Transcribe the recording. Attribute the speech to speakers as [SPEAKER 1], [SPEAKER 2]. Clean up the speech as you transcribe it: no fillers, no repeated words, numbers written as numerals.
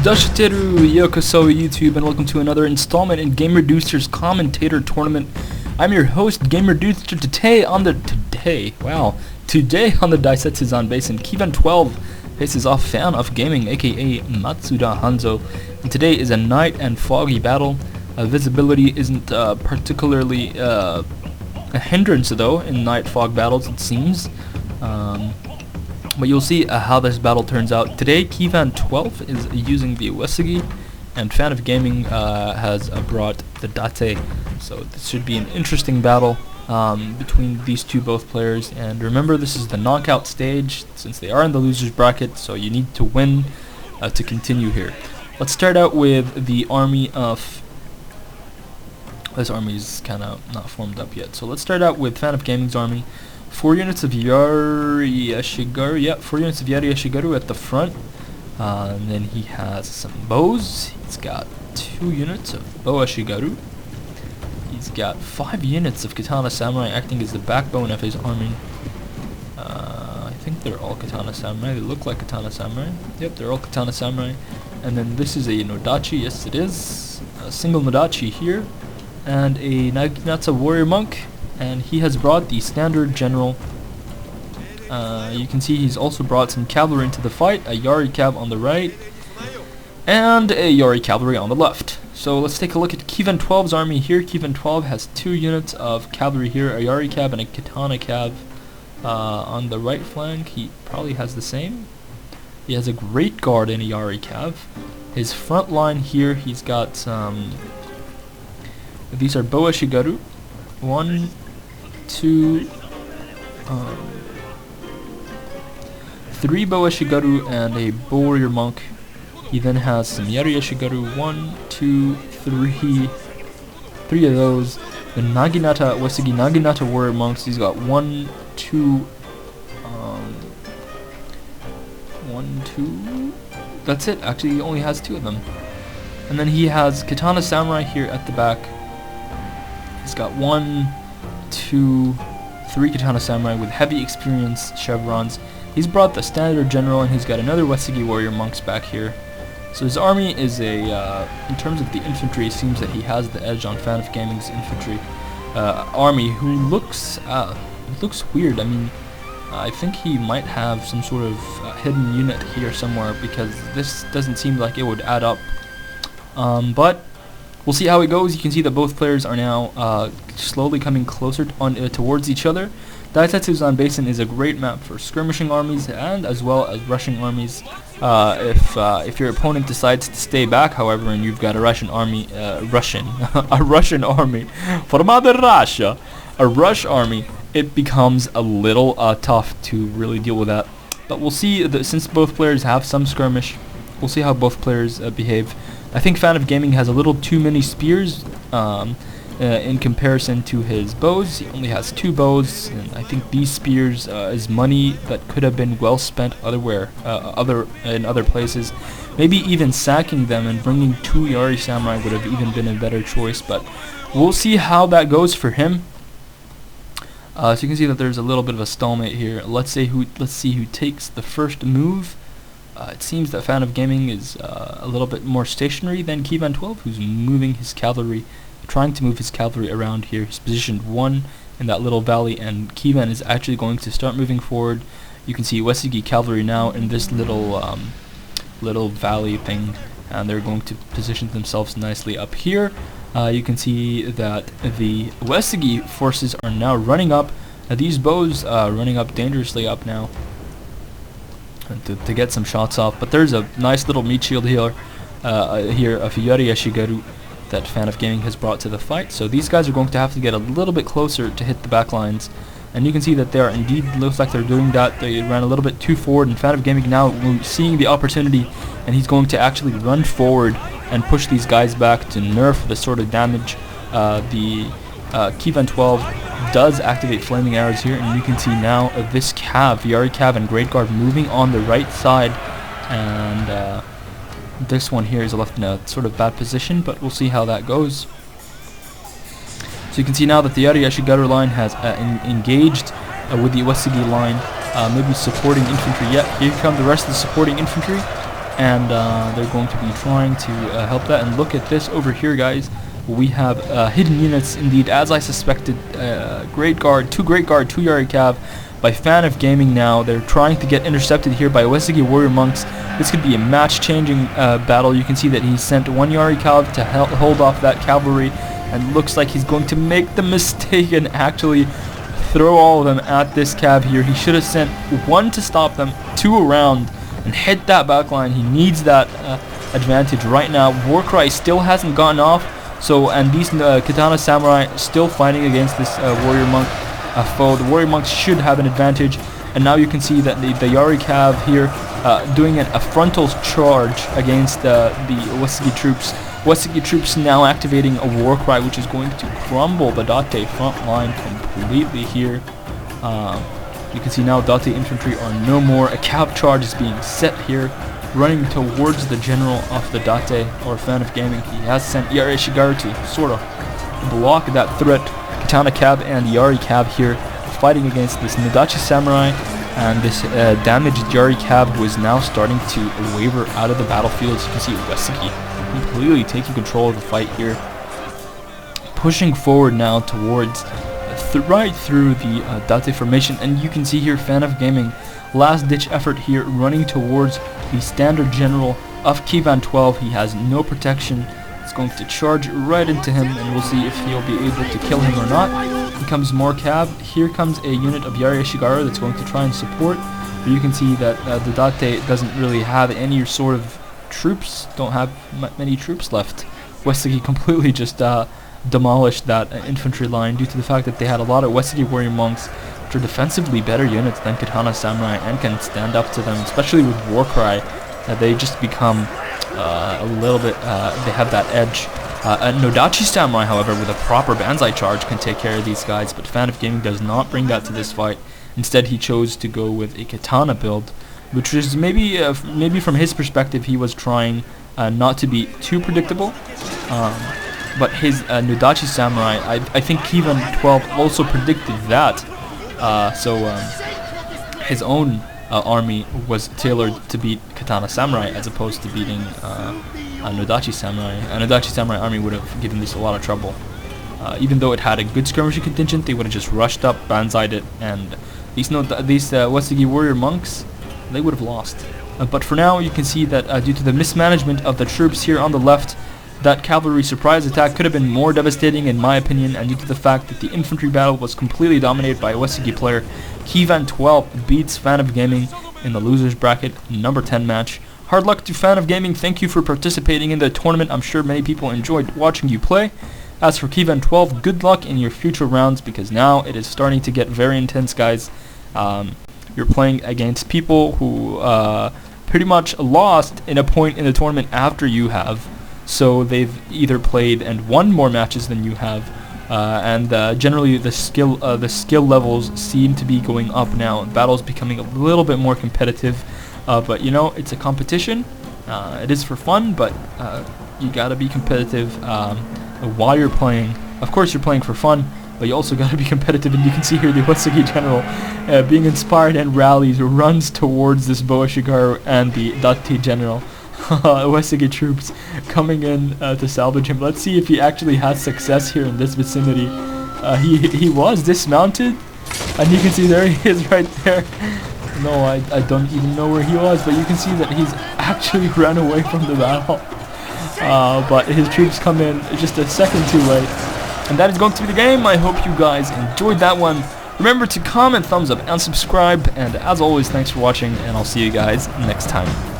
[SPEAKER 1] Dashiteru Yokoso YouTube, and welcome to another installment in GamerDuster's commentator tournament. I'm your host, GamerDuster. Today on the Daisetsu is on base, and Kivan12 faces off fan0fgaming, aka Matsuda Hanzo. And today is a night and foggy battle. Visibility isn't particularly a hindrance though in night fog battles, it seems. But you'll see how this battle turns out. Today, Kivan12 is using the Uesugi, and fan0fgaming has brought the Date. So this should be an interesting battle between these both players. And remember, this is the knockout stage, since they are in the loser's bracket, so you need to win to continue here. Let's start out with the army of... This army is kind of not formed up yet. So let's start out with fan0fgaming's army. 4 units of Yari Yashigaru, yeah, 4 units of Yari Yashigaru at the front. And then he has some bows. He's got 2 units of Bow Ashigaru. He's got 5 units of Katana Samurai acting as the backbone of his army. I think they're all Katana Samurai. They look like Katana Samurai. Yep, they're all Katana Samurai. And then this is a Nodachi, yes it is. A single Nodachi here. And a Naginata Warrior Monk. And he has brought the standard general. You can see he's also brought some cavalry into the fight, a Yari Cav on the right, and a Yari cavalry on the left. So let's take a look at Kivan12's army here. Kivan12 has 2 units of cavalry here, a Yari Cav and a Katana Cav on the right flank. He probably has the same. He has a Great Guard and a Yari Cav. His front line here, he's got these are Bow Ashigaru. 1, 2, 3 Bow Ashigaru and a Warrior Monk. He then has some Yari Ashigaru, 1, 2, 3 of those. The Naginata Uesugi Naginata Warrior Monks, he's got 1, 2, 1, 2, that's it, actually he only has 2 of them. And then he has Katana Samurai here at the back. He's got 1, 2, 3 Katana Samurai with heavy experience chevrons. He's brought the standard general, and he's got another Uesugi Warrior Monks back here. So his army is a, in terms of the infantry, it seems that he has the edge on fan0fgaming's infantry army, who looks weird. I mean, I think he might have some sort of hidden unit here somewhere, because this doesn't seem like it would add up. But we'll see how it goes. You can see that both players are now slowly coming closer towards each other. Daisetsu's on Basin is a great map for skirmishing armies and as well as rushing armies. If your opponent decides to stay back, however, and you've got a Russian army, a Russian army, for Mother Russia, a rush army, it becomes a little tough to really deal with that. But we'll see that since both players have some skirmish, we'll see how both players behave. I think fan0fgaming has a little too many spears in comparison to his bows. He only has 2 bows, and I think these spears is money that could have been well spent in other places. Maybe even sacking them and bringing 2 Yari Samurai would have even been a better choice, but we'll see how that goes for him. So you can see that there's a little bit of a stalemate here. Let's see who takes the first move. It seems that fan0fgaming is a little bit more stationary than Kivan12, who's moving his cavalry, trying to move his cavalry around here. He's positioned 1 in that little valley, and Kivan is actually going to start moving forward. You can see Uesugi cavalry now in this little valley thing, and they're going to position themselves nicely up here. You can see that the Uesugi forces are now running up. These bows running up dangerously up now. To get some shots off, but there's a nice little meat shield here of Yari Yashigaru that fan0fgaming has brought to the fight. So these guys are going to have to get a little bit closer to hit the back lines, and you can see that they are indeed, looks like they're doing that. They ran a little bit too forward, and fan0fgaming now seeing the opportunity, and he's going to actually run forward and push these guys back to nerf the sort of damage. The Kivan12 does activate flaming arrows here, and you can see now this Cav, Yari Cav and Great Guard moving on the right side, and this one here is left in a sort of bad position, but we'll see how that goes. So you can see now that the Yari Yashigaru line has engaged with the Uesugi line, maybe supporting infantry. Yeah, here come the rest of the supporting infantry. and they're going to be trying to help that. And look at this over here, guys. We have hidden units indeed, as I suspected. Great guard, two Yari Cav by fan0fgaming. Now they're trying to get intercepted here by Wesigi Warrior Monks. This could be a match-changing battle. You can see that he sent one Yari Cav to hold off that cavalry, and looks like he's going to make the mistake and actually throw all of them at this Cav here. He should have sent one to stop them, two around, and hit that backline. He needs that advantage right now. Warcry still hasn't gotten off. So, and these Katana Samurai still fighting against this Warrior Monk foe. The Warrior Monks should have an advantage, and now you can see that the Yari Cav here doing a frontal charge against the Wesigi troops. Wesigi troops now activating a Warcry, which is going to crumble the Date front line completely here. You can see now Date infantry are no more. A Cav charge is being set here, running towards the general of the Date, or fan0fgaming. He has sent Yari Shigaru to sort of block that threat. Katana Cav and Yari Cav here fighting against this Nodachi Samurai and this damaged Yari Cav, who is now starting to waver out of the battlefield. As you can see, Wesigi completely taking control of the fight here, pushing forward now towards right through the Date formation. And you can see here fan0fgaming, last ditch effort here, running towards the standard general of Kivan12. He has no protection. It's going to charge right into him, and we'll see if he'll be able to kill him or not. Here comes more Cav. Here comes a unit of Yari Shigaru that's going to try and support. But you can see that the Date doesn't really have any sort of troops, don't have many troops left. Wesigi completely just demolished that infantry line due to the fact that they had a lot of Wesigi Warrior Monks, which are defensively better units than Katana Samurai and can stand up to them, especially with Warcry. They just become a little bit, they have that edge. Nodachi Samurai, however, with a proper Banzai charge can take care of these guys, but fan0fgaming does not bring that to this fight. Instead, he chose to go with a Katana build, which is maybe from his perspective, he was trying not to be too predictable. But his Nodachi Samurai, I think Kivan12 also predicted that. His own army was tailored to beat Katana Samurai as opposed to beating Nodachi Samurai. A Nodachi Samurai army would have given this a lot of trouble. Even though it had a good skirmishing contingent, they would have just rushed up, Banzai'd it, and these Wesigi Warrior Monks, they would have lost. But for now, you can see that due to the mismanagement of the troops here on the left, that cavalry surprise attack could have been more devastating in my opinion, and due to the fact that the infantry battle was completely dominated by a Wesigi player, Kivan12 beats fan0fgaming in the losers bracket number 10 match. Hard luck to fan0fgaming. Thank you for participating in the tournament. I'm sure many people enjoyed watching you play. As for Kivan12, good luck in your future rounds, because now it is starting to get very intense, guys. You're playing against people who pretty much lost in a point in the tournament after you have. So they've either played and won more matches than you have, and generally the skill levels seem to be going up now. Battle's becoming a little bit more competitive, but you know, it's a competition. It is for fun, but you gotta be competitive while you're playing. Of course, you're playing for fun, but you also gotta be competitive. And you can see here the Wesigi general being inspired and rallies, runs towards this Boa Shigaru and the Date general. Wesigi troops coming in to salvage him. Let's see if he actually has success here in this vicinity. He was dismounted, and you can see there he is right there. No, I don't even know where he was, but you can see that he's actually ran away from the battle. But his troops come in just a second too late. And that is going to be the game. I hope you guys enjoyed that one. Remember to comment, thumbs up, and subscribe. And as always, thanks for watching, and I'll see you guys next time.